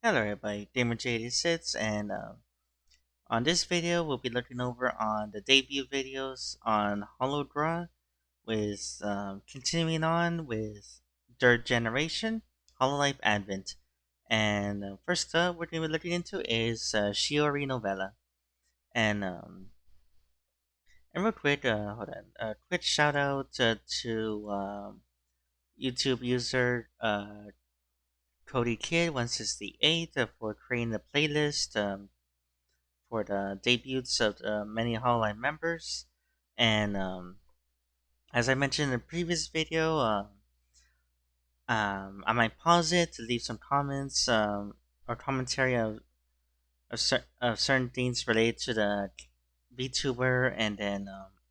Hello everybody, GamerJ86 and on this video we'll be looking over on the debut videos on Hologra with continuing on with third generation Hololive Advent. And first up we're going to be looking into is Shiori Novella. And real quick, hold on, a quick shout out to YouTube user Cody Kid 168 for creating the playlist. For the debuts of the many Hotline members. And as I mentioned in the previous video, I might pause it to leave some comments or commentary of certain things related to the VTuber and then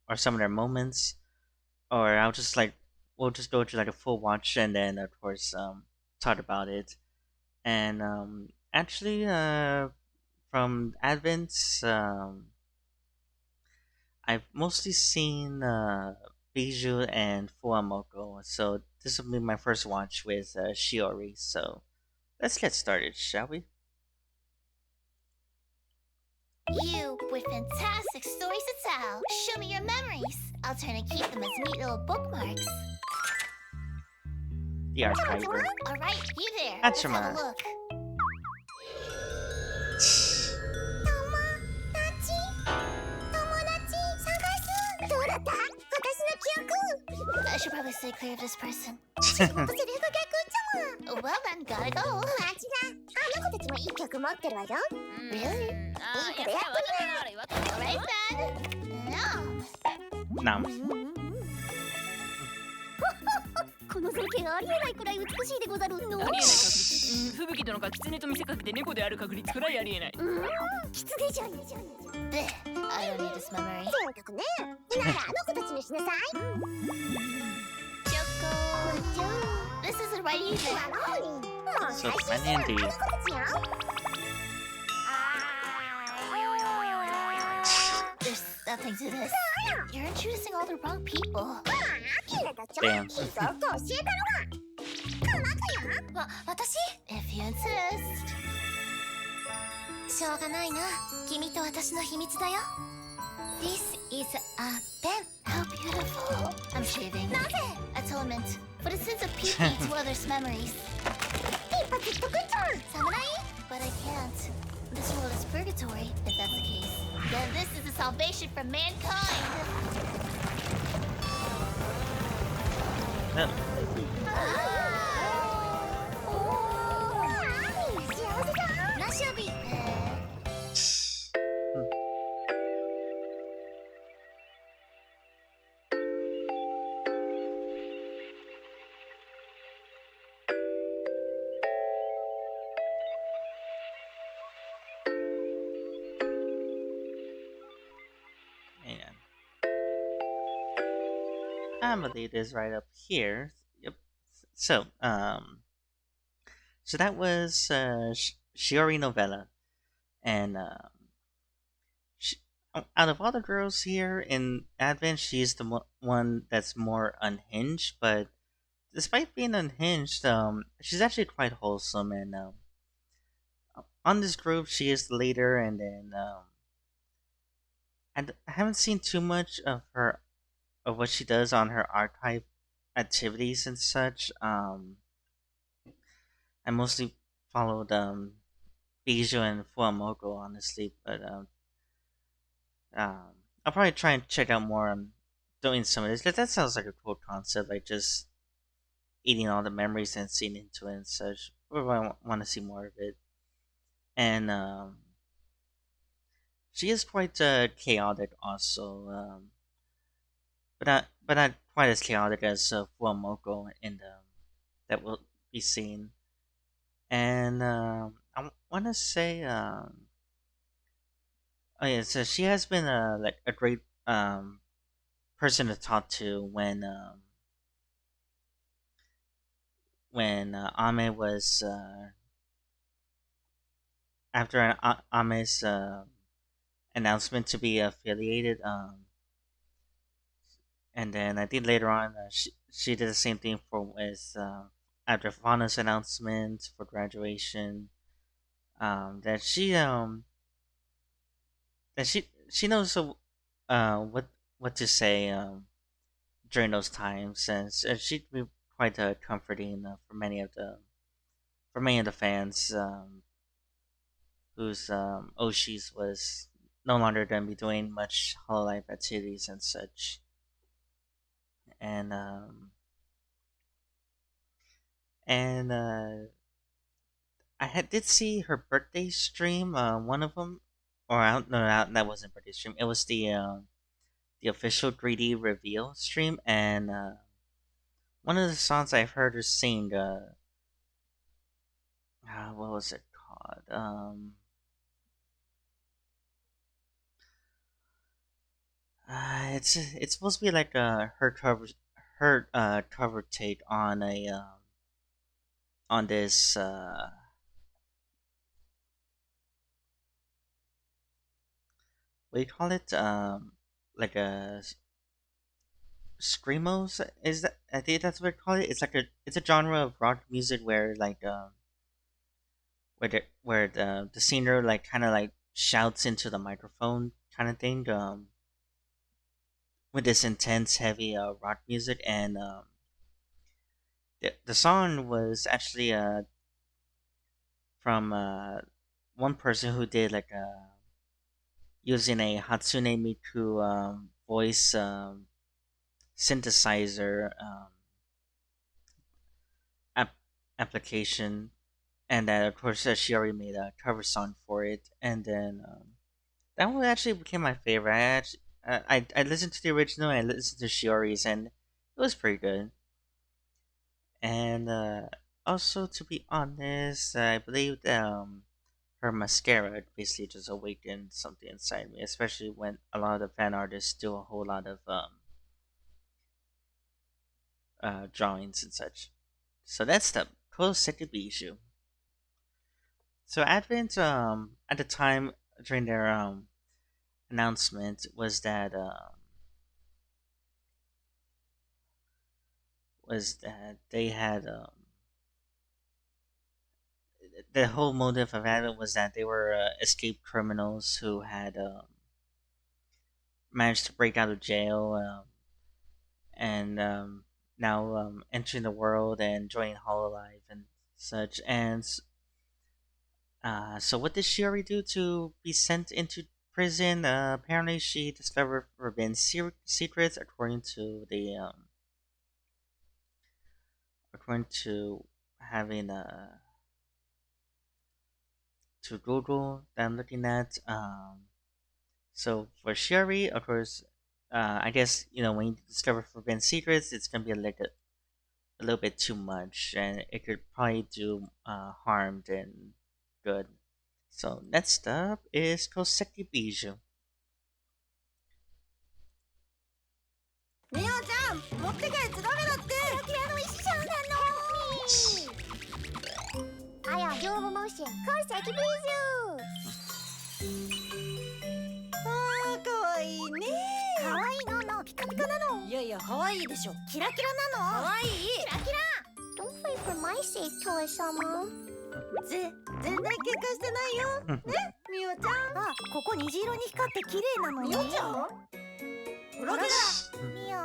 or some of their moments. Or I'll just we'll just go to like a full watch and then of course talk about it. And actually, from Advent's I've mostly seen Bijou and Fuwawa and Mococo, so this will be my first watch with Shiori. So let's get started, shall we? You with fantastic stories to tell. Show me your memories. I'll try to keep them as neat little bookmarks. The archiver. All right, you there. Let's have Hachima. a look. I should probably stay clear of this person. Well then, gotta go. Really? Alright then. No. Nam. この整形ありえないくらい美しいでござるの。ありえない確率。吹雪とのか狐と見せかけて猫である確率くらいありえない。狐じゃん。 Bleh, I don't need this memory. 性格ね。ならあの子たちにしなさい。 Choco. This isn't right either. So many indeed. There's nothing to this. You're introducing all the wrong people. Damn. 私 If you insist. しょうがないな。君と私の秘密だよ。This is a pen. How beautiful. I'm shaving. Atonement. For the sins of peeking to others' memories. Samurai? But I can't. This world is purgatory, if that's the case. Then this is the salvation for mankind. Nashabi. And I believe it is right up here. Yep. So so that was Shiori Novella, and out of all the girls here in Advent, she's the one that's more unhinged. But despite being unhinged, she's actually quite wholesome. And on this group, she is the leader. And then I haven't seen too much of her of what she does on her archive activities and such. I mostly followed Bijou and Fuwamoco, honestly, but I'll probably try and check out more on doing some of this. That sounds like a cool concept, like just eating all the memories and seeing into it and such. I want to see more of it. And she is quite chaotic, also, but not quite as chaotic as Fuwamoco in the that will be seen. And I want to say, oh yeah, so she has been like a great person to talk to when Ame was after Ame's announcement to be affiliated. And then I think later on she did the same thing for with after Fauna's announcement for graduation. that she knows what to say during those times, and she'd be quite comforting for many of the fans whose Oshis was no longer going to be doing much Hololive activities and such. And and did see her birthday stream, one of them, or I don't know, that wasn't birthday stream. It was the official 3D reveal stream, and one of the songs I've heard her sing, what was it called? It's supposed to be like her cover take on this what do you call it, like a screamos, is that, I think that's what they call it. It's a genre of rock music where like where the singer like kind of like shouts into the microphone kind of thing, with this intense heavy rock music. And the song was actually from one person who did like using a Hatsune Miku voice synthesizer app- application, and that of course she already made a cover song for it. And then that one actually became my favorite. I listened to the original and I listened to Shiori's, and it was pretty good. And also, to be honest, I believe that her mascara basically just awakened something inside me, especially when a lot of the fan artists do a whole lot of drawings and such. So that's the Koseki Bijou. So Advent, at the time during their announcement, was that they had the whole motive of Advent was that they were escaped criminals who had managed to break out of jail, and now entering the world and joining Hololive and such. And so, what did Shiori do to be sent into prison? Apparently, she discovered forbidden secrets, according to having to Google that I'm looking at. So for Shiori, of course, I guess when you discover forbidden secrets, it's gonna be a little bit too much, and it could probably do harm than good. So next up is Koseki Bijou. みおちゃん持って帰っちゃダメだってキラキラの石ちゃんなの I adore motion コンセキビジュあーかわいいねかわいいのピカピカなのいやいやかわいいでしょキラキラなのかわいいキラキラ Don't fight for my sake, Toy Sama 全然喧嘩してないよねみおちゃんあここ虹色に光って綺麗なのみおちゃんホログラみおん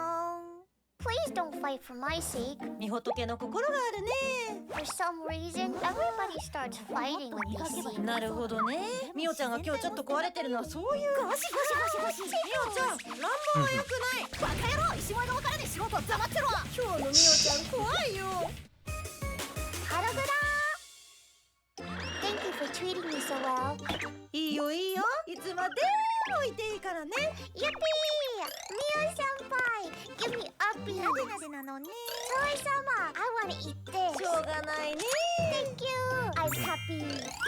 Please don't fight for my sake みほとけの心があるね For some reason, everybody starts fighting when they see me なるほどねみおちゃんが今日ちょっと壊れてるのはそういうゴシゴシみおちゃん乱暴は良くないバカ野郎石前の別れで仕事は黙ってろ今日のみおちゃん怖いよハログラ Thank you for treating me so well いいよいいよいつまでもいていいからねユッピーみお先輩 Give me uppy なでなでなのねトイ様 I wanna eat this しょうがないね Thank you I'm happy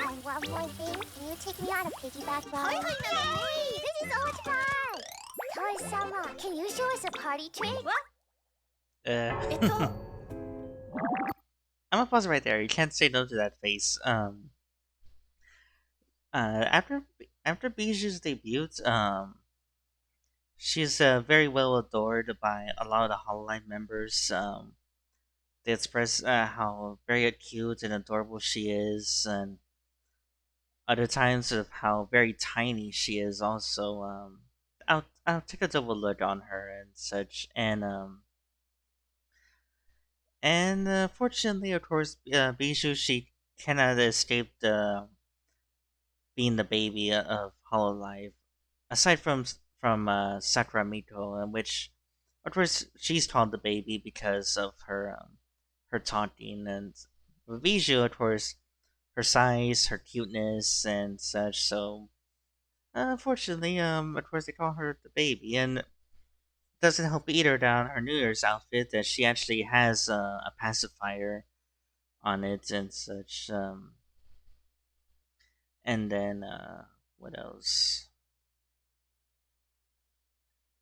And one more thing Can you take me on a piggyback ride? はいはいなのね This is so much fun トイ様 Can you show us a party trick? I'm gonna pause right there. You can't say no to that face. After Bijou's debut, she's very well adored by a lot of the Hololive members. They express how very cute and adorable she is, and other times of how very tiny she is. Also, I'll take a double look on her and such, and fortunately, of course, Bijou she cannot escape the being the baby of Hololive. Aside from Sakura Miko, in which of course she's called the baby because of her taunting, and Bijou, of course, her size, her cuteness, and such. So unfortunately, of course, they call her the baby, and it doesn't help either down her New Year's outfit that she actually has a pacifier on it and such. And then what else?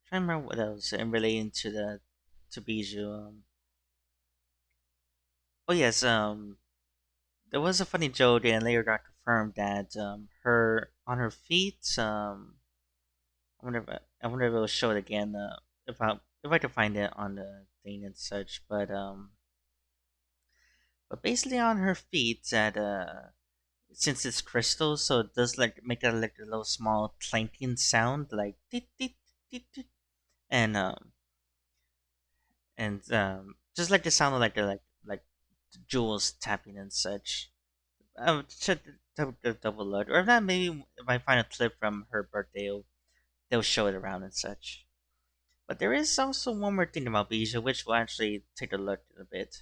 Trying to remember what else in relating to the to Bijou. Oh yes, there was a funny joke and later got confirmed that her on her feet. I wonder if it will show it again. If I can find it on the thing and such, but basically on her feet that since it's crystal, so it does like make a like a little small clanking sound like teet, teet, teet, teet. and just like the sound of like jewels tapping and such. I would should double look, or if not, maybe if I find a clip from her birthday, they'll show it around and such. But there is also one more thing about Bijou, which we'll actually take a look at a bit.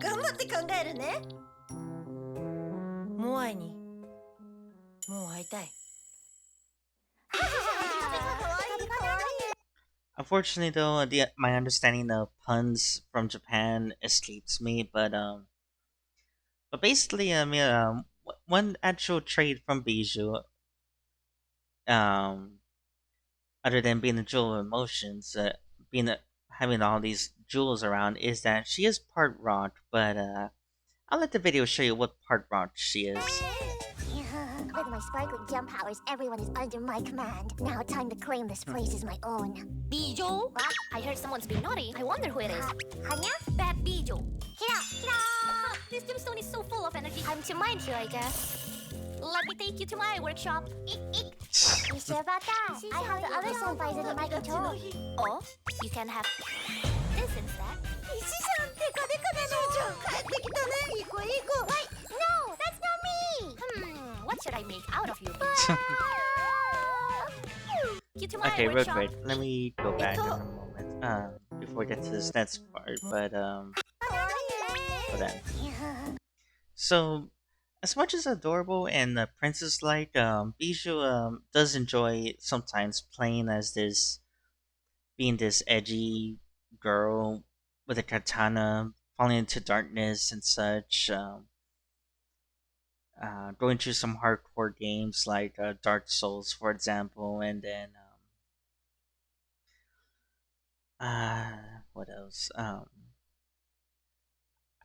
頑張って考えるね。モアイにもう会いたい。Unfortunately, though, my understanding of puns from Japan escapes me. But basically, I mean, one actual trait from Bijou, um, other than being a jewel of emotions, having all these jewels around, is that she is part rock. But I'll let the video show you what part rock she is. With my sparkling gem powers, everyone is under my command. Now time to claim this place as my own. Bijou? What? I heard someone's being naughty. I wonder who it is. Hanya? Bad Bijou. Kira! Kira! This gemstone is so full of energy. I'm to mind you, I guess. Let me take you to my workshop. Eek, eek. You sure about that? I have the other senpais under my control. Or you can have this instead. 石さんデカデカなの。帰ってきたね。いい子いい子。 Wait! No! That's not me! What should I make out of you? You to my Okay, real workshop. quick. Let me go back in a moment. Before we get to this next part, but hold on. So, as much as adorable and princess-like, Bijou does enjoy sometimes playing as being this edgy girl with a katana, falling into darkness and such. Going through some hardcore games like Dark Souls, for example, and then what else?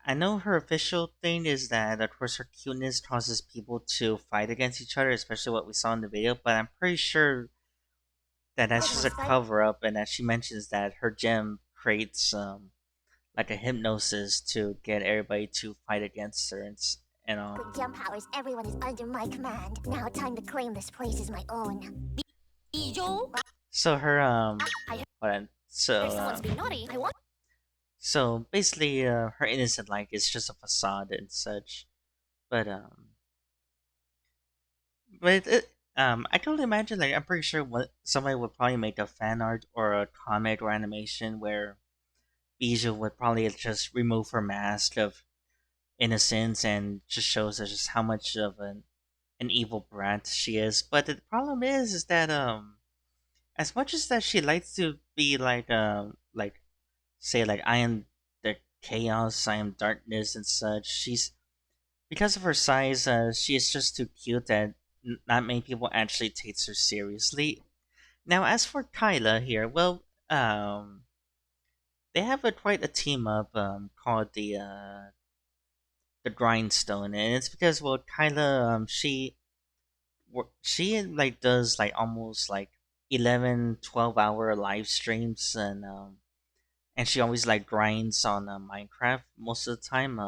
I know her official thing is that, of course, her cuteness causes people to fight against each other, especially what we saw in the video. But I'm pretty sure that that's just a cover up, and that she mentions that her gem creates like a hypnosis to get everybody to fight against her and all. With gem powers, everyone is under my command. Now time to claim this place as my own. Bijou? So her I hold on. Heard someone's being naughty. I want. So basically, her innocent like is just a facade and such. But I can only imagine, like, I'm pretty sure somebody would probably make a fan art or a comic or animation where Bijou would probably just remove her mask of innocence and just shows us just how much of an evil brat she is. But the problem is that as much as that she likes to be like say like I am the chaos, I am darkness and such, she's because of her size, she is just too cute that not many people actually takes her seriously. Now, as for Kyla here, well, they have quite a team up called the Grindstone, and it's because well, Kyla she like does like almost like 11, 12 hour live streams, and she always like grinds on Minecraft most of the time,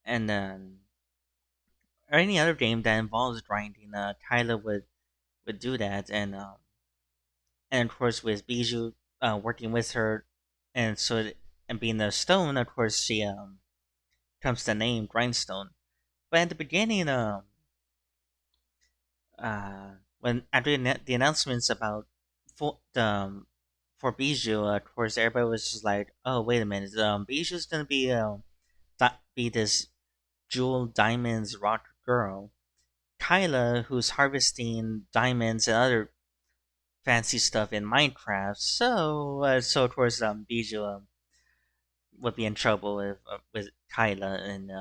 and then or any other game that involves grinding, Kyla would do that, and of course with Bijou working with her, and and being the stone, of course she comes to the name Grindstone. But at the beginning, when after the announcements about for Bijou, of course everybody was just like, "Oh, wait a minute, Bijou's gonna be be this jewel diamonds rock girl." Kyla, who's harvesting diamonds and other fancy stuff in Minecraft, so of course Bijou would be in trouble with Kyla and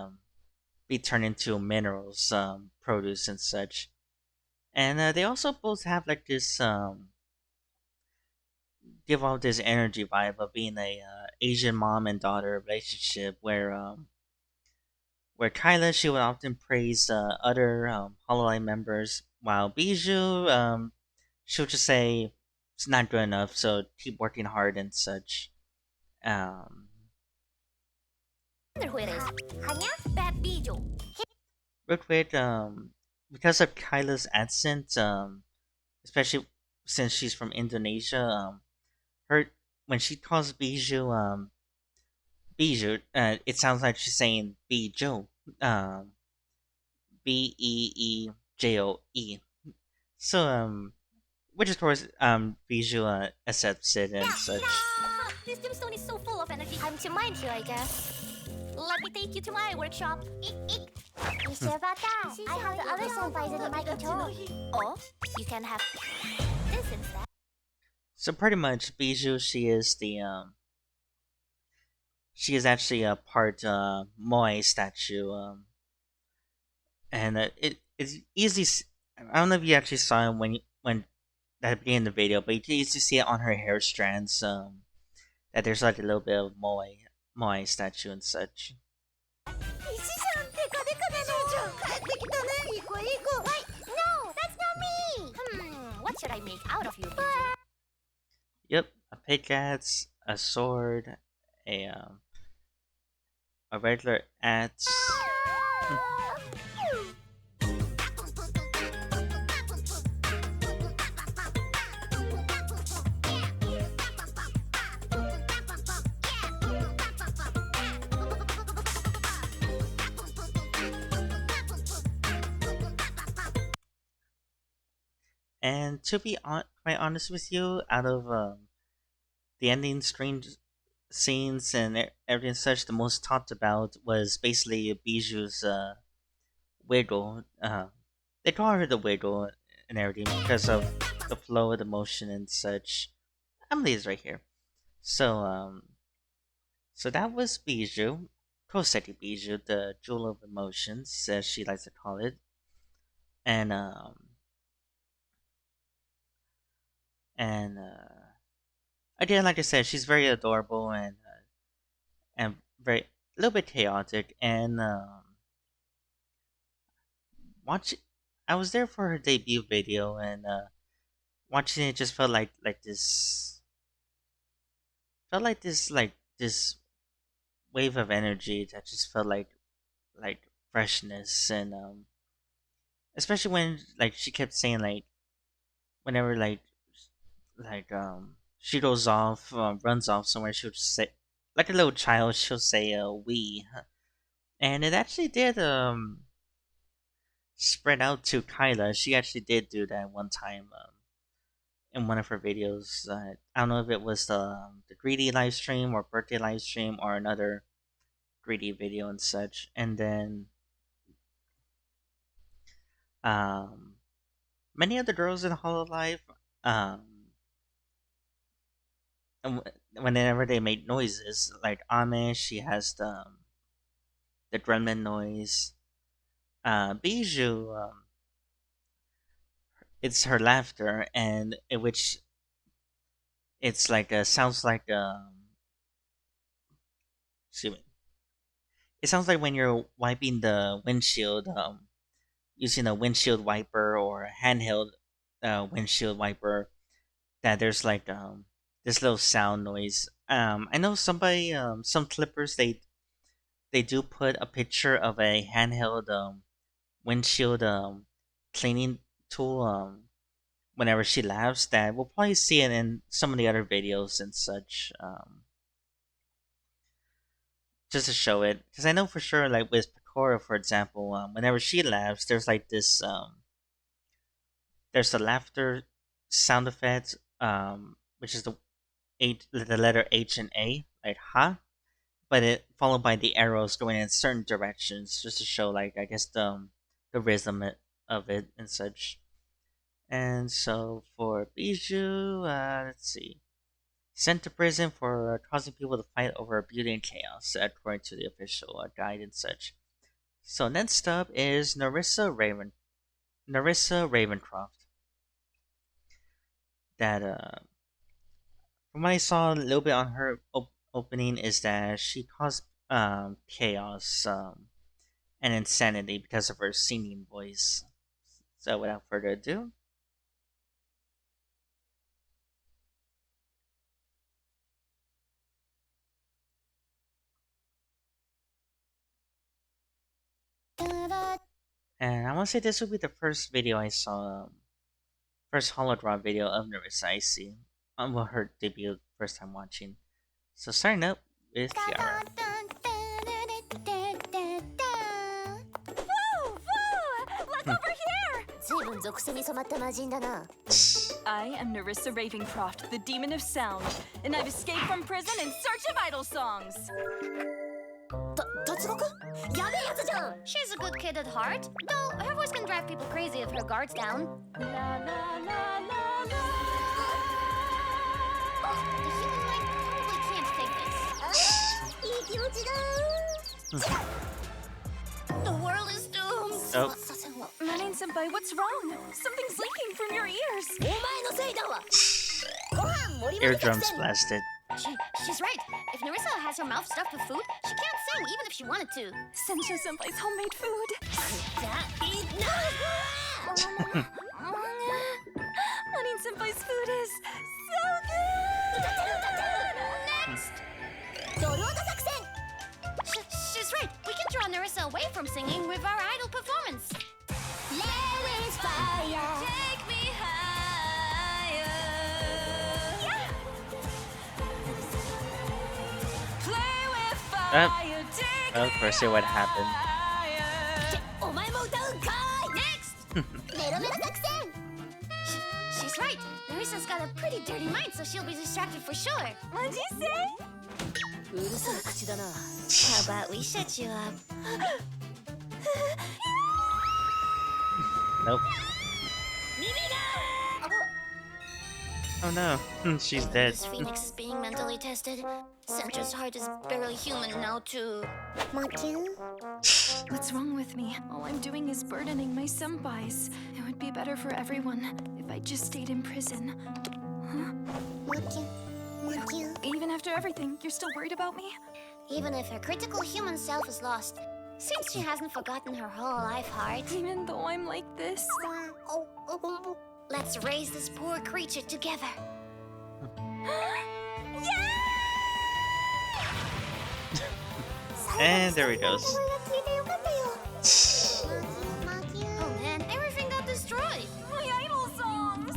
be turned into minerals, produce and such. And they also both have like this give off this energy vibe of being a Asian mom and daughter relationship where Kyla she would often praise other Hololive members, while Bijou she'll just say it's not good enough, so keep working hard and such. Um, Wonder who it is. Hanya? Bad Bijou. Real quick, because of Kyla's accent, especially since she's from Indonesia, her when she calls Bijou Bijou, it sounds like she's saying Bijou, um, Beejoe. So which of course Bijou accepts it and such. This gemstone is so full of energy. I'm to mine here, I guess. Let me take you to my workshop. Eek, eek. You sure about that? I have the other senpais in my control. Oh, you can have this instead. So pretty much, Bijou she is actually a part Moai statue, and it's easy. I don't know if you actually saw it when that began the video, but you can easily see it on her hair strands. That there's like a little bit of Moai statue and such. Wait, no, that's not me. What should I make out of you, Bijou? Yep, a pickaxe, a sword, a um, a regular axe. And to be quite honest with you, out of the ending strange scenes and everything such, the most talked about was basically Bijou's wiggle. They call her the wiggle and everything because of the flow of the motion and such. Emily's right here. So so that was Bijou, Koseki Bijou, the jewel of emotions, as she likes to call it, and and again, like I said, she's very adorable and very a little bit chaotic. And watch, I was there for her debut video, and watching it just felt like this wave of energy that just felt like freshness and especially when like she kept saying like whenever she goes off runs off somewhere she'll just say like a little child she'll say we, and it actually did spread out to Kyla. She actually did do that one time in one of her videos. I don't know if it was the greedy live stream or birthday live stream or another greedy video and such. And then um, many of the girls in Hololive, um, whenever they make noises, like Ame, she has the gremlin noise. Bijou, it's her laughter, and in which it's like sounds like excuse me. It sounds like when you're wiping the windshield, using a windshield wiper or a handheld windshield wiper. That there's like this little sound noise. I know some clippers they do put a picture of a handheld windshield cleaning tool whenever she laughs. That we'll probably see it in some of the other videos and such. Just to show it, because I know for sure, like with Pecora, for example, whenever she laughs, there's like this there's the laughter sound effect, which is the letter H and A, like ha, but it followed by the arrows going in certain directions, just to show, like, I guess the rhythm of it and such. And so for Bijou, let's see, sent to prison for causing people to fight over beauty and chaos, according to the official guide and such. So next up is Nerissa Ravencroft. That from what I saw a little bit on her opening is that she caused chaos and insanity because of her singing voice. So without further ado, and I want to say this will be the first video I saw, first Hologra video of Nerissa I see. Well, her debut, first time watching. So starting up with Shioria. Look over here! 随分属性に染まった魔人だな。 I am Nerissa Ravencroft, the demon of sound, and I've escaped from prison in search of idol songs. 脱獄？やべえやつじゃん。 She's a good kid at heart, though her voice can drive people crazy if her guard's down. La la la la la. The human mind probably can't take this. いい気持ちだ。 The world is doomed. Oh. Manin Senpai, what's wrong? Something's leaking from your ears. お前のせいだわ。ご飯盛りまくり作 Eardrums 戦。 blasted. She's right. If Nerissa has her mouth stuffed with food, she can't sing even if she wanted to. Sensha Senpai's homemade food. じゃあいいな。 Manin Senpai's food is so 歌ってる good. 歌ってる。 Next. ドルオタ作戦。 She's right. We can draw Nerissa away from singing with our idol performance. There is fire. Take me higher. Yeah. Play with Uh, fire. Take Of course, see what happened. fire. お前も歌うんかい。 Next. メロメロ作戦。 She's right. Nerissa's got a pretty dirty mind, so she'll be distracted for sure. What'd you say? うるさい口だな。 How about we shut you up? Nope. Oh no, she's dead. This Phoenix is being mentally tested. Sentra's heart is barely human now, too. マキュン。 What's wrong with me? All I'm doing is burdening my senpais. It would be better for everyone if I just stayed in prison. Huh? マキュン。マキュン。 Even after everything, you're still worried about me? Even if her critical human self is lost, since she hasn't forgotten her whole life heart, Even though I'm like this? let's raise this poor creature together. And there he goes. マキュン。 Oh man, everything got destroyed. My idol songs!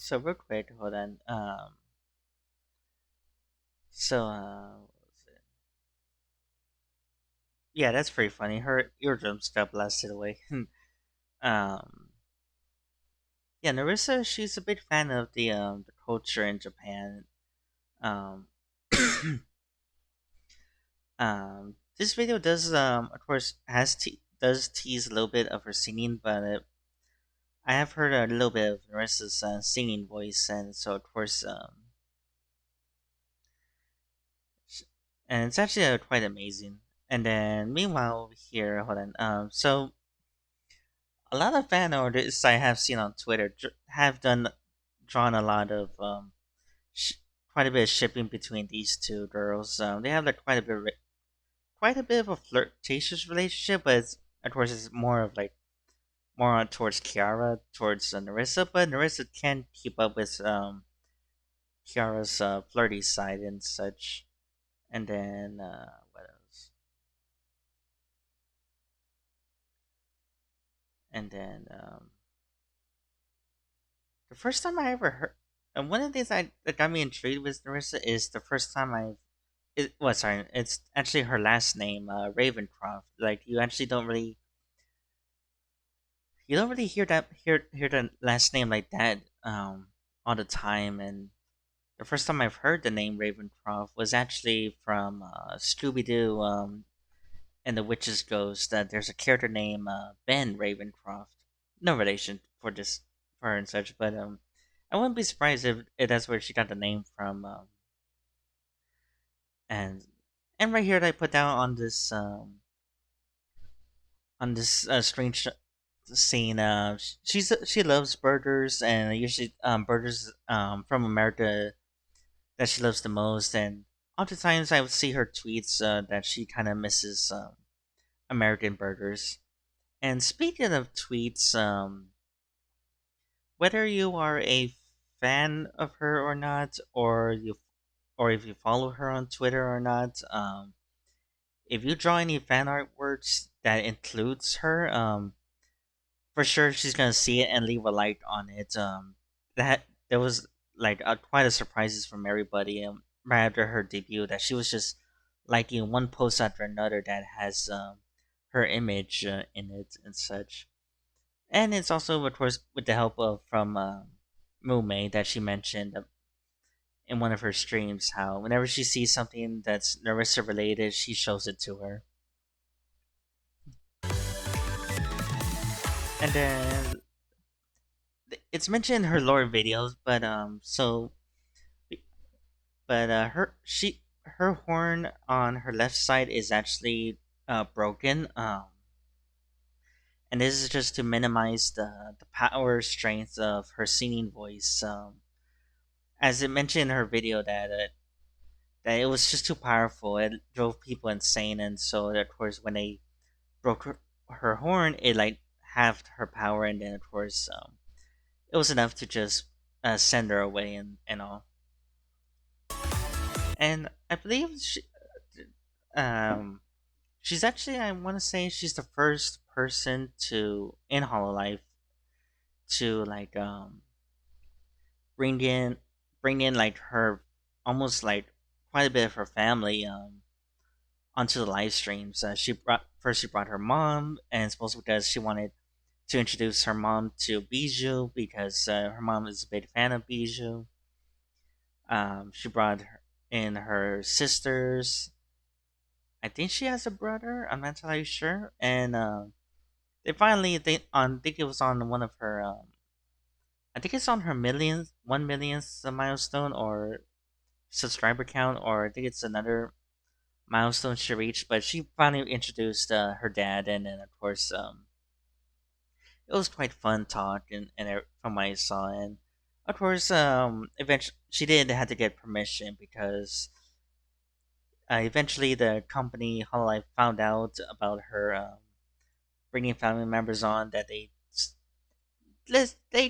So real quick, hold on. What was it? Yeah, that's pretty funny. Her eardrums got blasted away. um, yeah, Nerissa, she's a big fan of the culture in Japan. Um, this video does of course does tease a little bit of her singing, but I have heard a little bit of Nerissa's singing voice, and so of course and it's actually quite amazing. And then meanwhile over here, hold on. So a lot of fan artists I have seen on Twitter have drawn a lot of quite a bit of shipping between these two girls. They have like quite a bit of a flirtatious relationship, but of course it's more of like more on towards Kiara, towards Nerissa, but Nerissa can keep up with Kiara's flirty side and such. And then what else? And then the first time I ever heard, and one of the things that got me intrigued with Nerissa is the first time sorry, it's actually her last name, Ravencroft. Like you don't really hear the last name like that all the time. And the first time I've heard the name Ravencroft was actually from Scooby Doo and the Witch's Ghost. That there's a character named Ben Ravencroft. No relation for her and such, but I wouldn't be surprised if that's where she got the name from. And and right here, I put down on this strange scene. She loves birders, and usually birders from America that she loves the most. And oftentimes, I would see her tweets that she kind of misses American birders. And speaking of tweets, whether you are a fan of her or not, or if you follow her on Twitter or not, if you draw any fan artworks that includes her, for sure she's gonna see it and leave a like on it. That there was like quite a surprises from everybody right after her debut that she was just liking one post after another that has her image in it and such. And it's also, of course, with the help of from Mume that she mentioned in one of her streams, how whenever she sees something that's Nerissa related, she shows it to her. And then it's mentioned in her lore videos, but her horn on her left side is actually broken. And this is just to minimize the power strength of her singing voice. As it mentioned in her video that it was just too powerful. It drove people insane, and so of course when they broke her horn, it like halved her power, and then of course it was enough to just send her away and all. And I believe um she's actually, I want to say she's the first person to in Hololive to like bring in bring in like her almost like quite a bit of her family onto the live streams. She brought her mom, and it's mostly because she wanted to introduce her mom to Bijou because her mom is a big fan of Bijou. She brought in her sisters. I think she has a brother. I'm not entirely sure. And they finally I think it was on one of her. I think it's on her millionth, 1 millionth milestone or subscriber count, or I think it's another milestone she reached. But she finally introduced her dad, and then of course it was quite fun talk from what I saw. And of course eventually she did have to get permission because eventually the company Hololive found out about her bringing family members on that they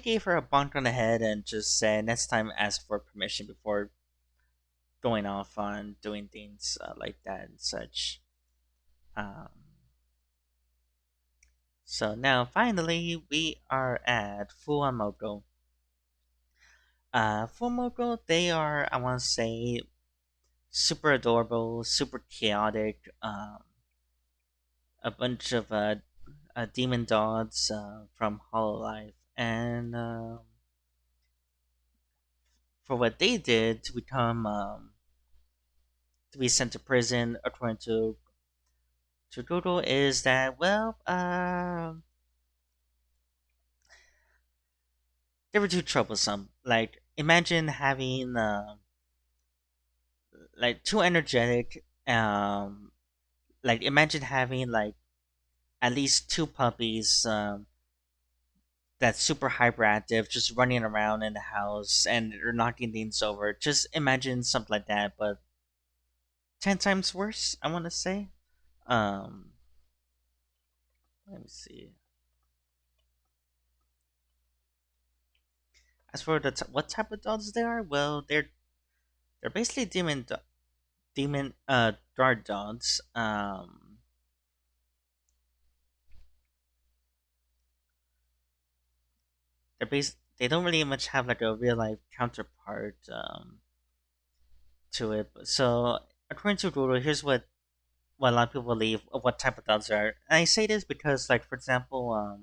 gave her a bonk on the head and just said next time ask for permission before going off on doing things like that and such. Um, so now finally we are at Fuwamoto. Fuwamoto, they are, I want to say, super adorable, super chaotic. A bunch of demon dogs from Hololive, and for what they did to be sent to prison, according to Google, is that they were too troublesome. Like imagine having like too energetic. Like imagine having like at least two puppies that's super hyperactive, just running around in the house and they're knocking things over. Just imagine something like that, but 10 times worse, I want to say. Um, let me see. As for what type of dogs they are, well, they're basically demon guard dogs. They don't really much have like a real life counterpart to it. So according to Google, here's what a lot of people believe of what type of dogs are. And I say this because, like for example,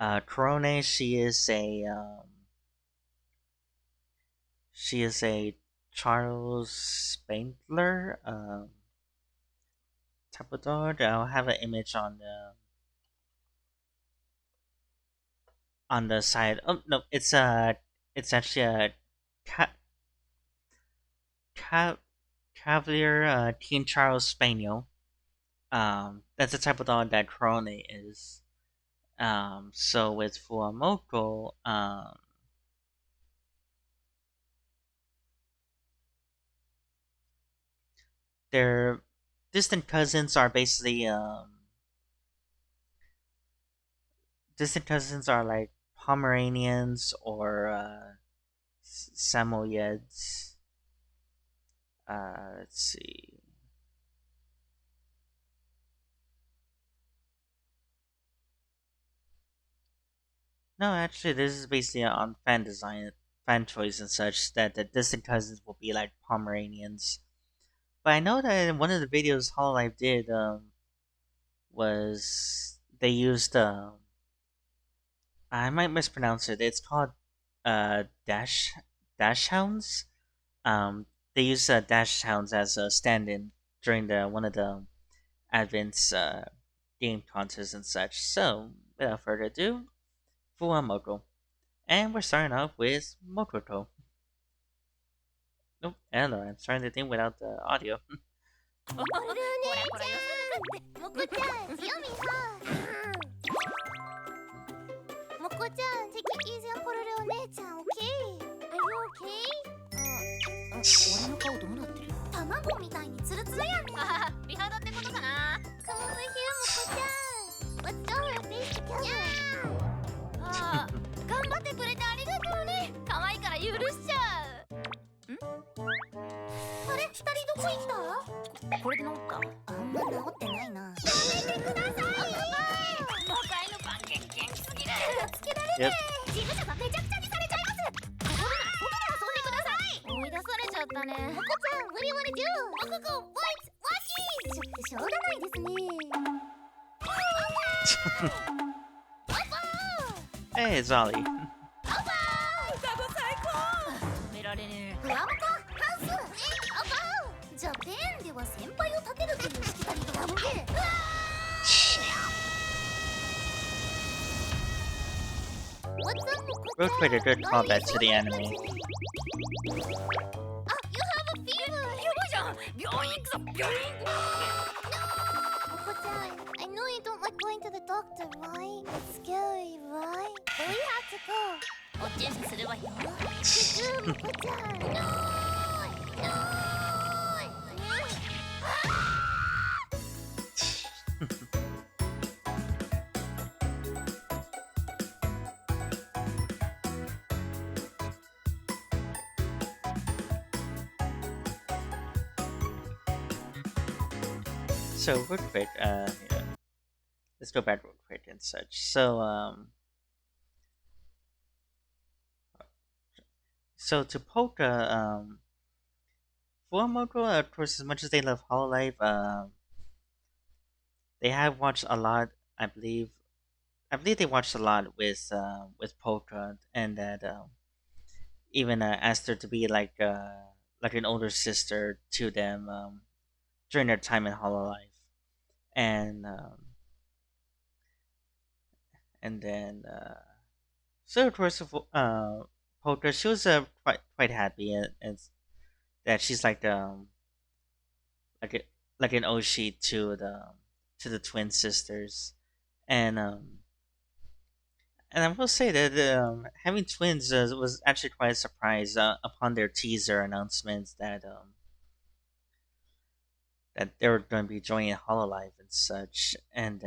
Corone, she is a Charles Spangler type of dog. I'll have an image on the side. Oh no, it's actually a ca- ca- Cavalier Teen Charles Spaniel. That's the type of dog that Corone is. So with Fuwamoco, their distant cousins are basically distant cousins are like Pomeranians or Samoyeds. Let's see. No, actually, this is basically on fan design, fan choice and such. That the distant cousins will be like Pomeranians. But I know that in one of the videos Hololive did was they used I might mispronounce it. It's called dash hounds. They use dash hounds as a stand-in during the one of the Advent's game contests and such. So without further ado, Fuwamoco, and we're starting off with Mococo. Nope, hello. I'm starting the thing without the audio. モルルお姉ちゃんモコちゃん強みさモコちゃん take it easy on ポルルお姉ちゃん OK? Are you okay? 俺の顔どうなってる卵みたいにツルツルやね美肌ってことかな Come over here モコちゃん Let's draw her face together 頑張ってくれてありがとうね可愛いから許しちゃうあれ二人どこ行ったこれで治ったあんま治ってないなやめてください魔界のパンケーキ元気すぎるつけられねえ事務所がめちゃくちゃにされちゃいます遊ぶなら外で遊んでください追い出されちゃったねモコちゃん What do you wanna do? モココ What's watching? しょうがないですねパパ Hey, Zolly. パパ双子最高止められねえフワモコハウスパパじゃあペンでは先輩を立てるというしきたりがやめてうわReal quick, a good callback to the anime. Ah, you have a fever! やばいじゃん病院行くぞ病院 No! Moko-chan, I know you don't like going to the doctor, right? It's scary, right? But we have to go. お注射するわよ Moko-chan! No! No! So real quick, yeah, let's go back real quick and such. So to Polka, Fuwamoco, of course, as much as they love Hololive, they have watched a lot. I believe they watched a lot with Polka, and that even asked her to be like an older sister to them during their time in Hololive, and and then so of course Polka, she was quite happy and that she's like a, like an Oshi to the twin sisters, and and I will say that having twins was actually quite a surprise upon their teaser announcements that that they were going to be joining Hololive and such, and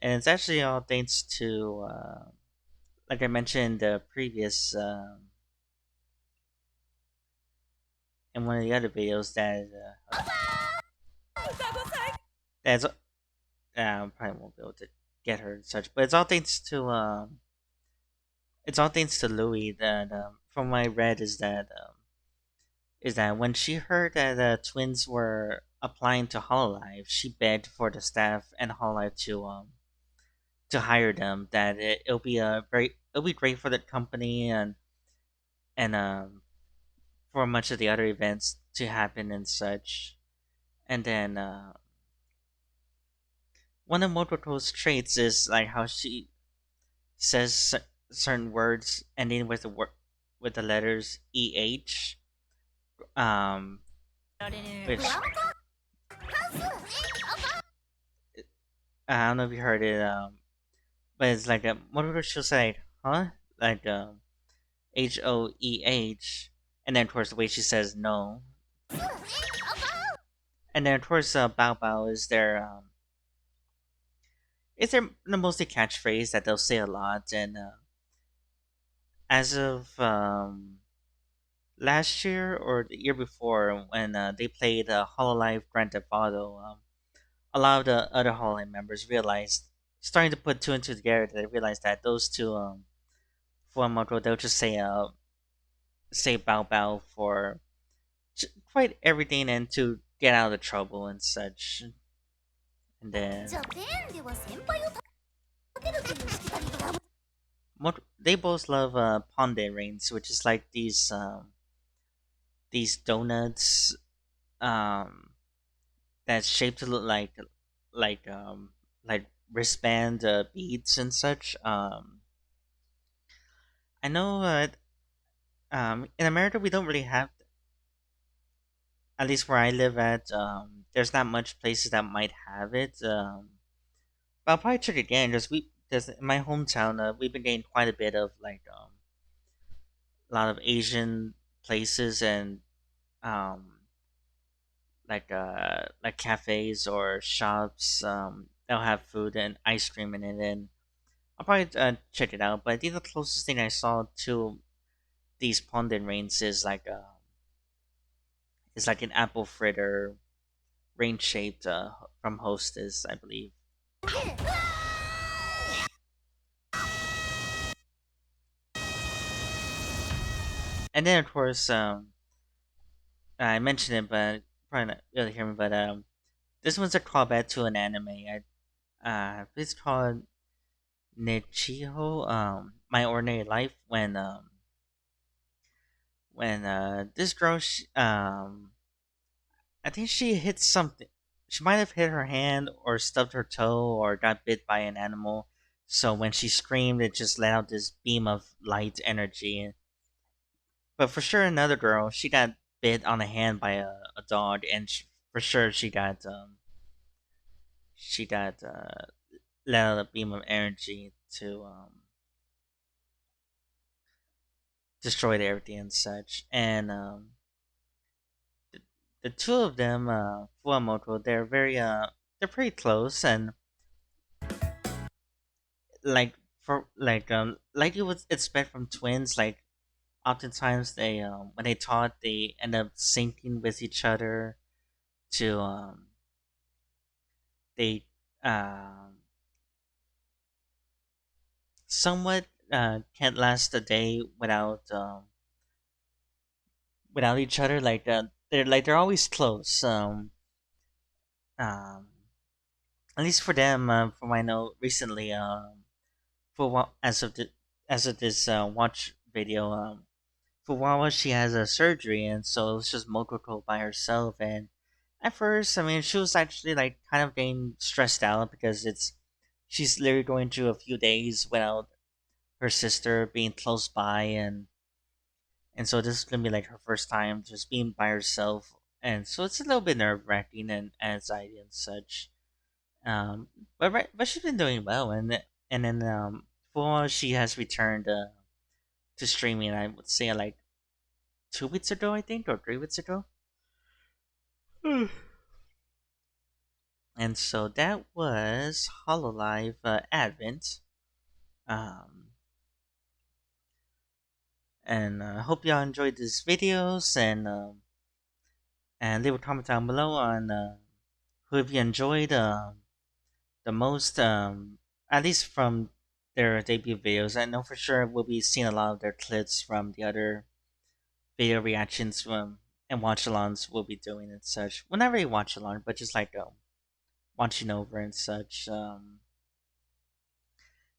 it's actually all thanks to like I mentioned the previous in one of the other videos that that's probably won't be able to get her and such, but it's all thanks to Louis that from what I read is that when she heard that the twins were applying to Hololive, she begged for the staff and Hololive to hire them. That it'll be great for the company and for much of the other events to happen and such. And then one of Motoko's traits is like how she says certain words ending with with the letters EH. Um, which I don't know if you heard it. But it's like a Motoko she'll say, huh? Like HOEH, and then towards the way she says no, and then towards Bao Bao is their the mostly catchphrase that they'll say a lot, and as of last year or the year before when they played Hololive Grand Theft Auto, a lot of the other Hololive members realized, starting to put two and two together, they realized that those two Fuwamoto, they'll just say Bao Bao for quite everything and to get out of trouble and such. And then じゃあペンでは先輩を立てるというしきたりとは they both love Ponde rings, which is like these donuts um, that's shaped to look like like wristband beads and such. I know in America we don't really have, at least where I live at. There's not much places that might have it. But I'll probably check again because in my hometown we've been getting quite a bit of like a lot of Asian places and um like cafes or shops they'll have food and ice cream in it, and I'll probably check it out. But I think the closest thing I saw to these Pondin rains is like an apple fritter rain shaped from Hostess, I believe. And then of course I mentioned it, but probably not really hear me. But this one's a callback to an anime. It's called Nichiho, My Ordinary Life. When this girl, I think she hit something. She might have hit her hand or stubbed her toe or got bit by an animal. So when she screamed, it just let out this beam of light energy. But for sure, another girl, she got bit on the hand by a dog, and for sure she got let out a beam of energy to destroy everything and such. And the, the two of them, Fuwamoto, they're pretty close, and like like you would expect from twins, like oftentimes they when they talk, they end up syncing with each other to they somewhat can't last a day without each other. They're always close. Um, at least for them, from what I know recently, as of this watch video, Fuwawa, she has a surgery, and so it was just Mococo by herself. And at first, I mean, she was actually like kind of getting stressed out because she's literally going through a few days without her sister being close by, and so this is gonna be like her first time just being by herself, and so it's a little bit nerve wracking and anxiety and such. But she's been doing well, and then for she has returned to streaming. I would say like 2 weeks ago, I think, or 3 weeks ago. And so that was Hololive Advent. Um, and I hope y'all enjoyed these videos, and leave a comment down below on who have you enjoyed the most, at least from their debut videos. I know for sure we'll be seeing a lot of their clips from the other video reactions and watch alongs we'll be doing and such. Well, not really watch along, but just like watching over and such.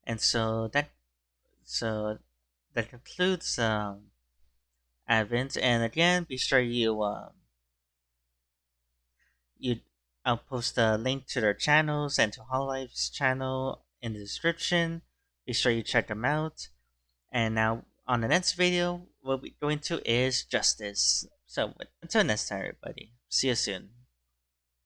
And so that concludes Advent. And again, be sure you I'll post a link to their channels and to Hololive's channel in the description. Be sure you check them out. And now on the next video, what we're going to is Justice. So until next time, everybody. See you soon.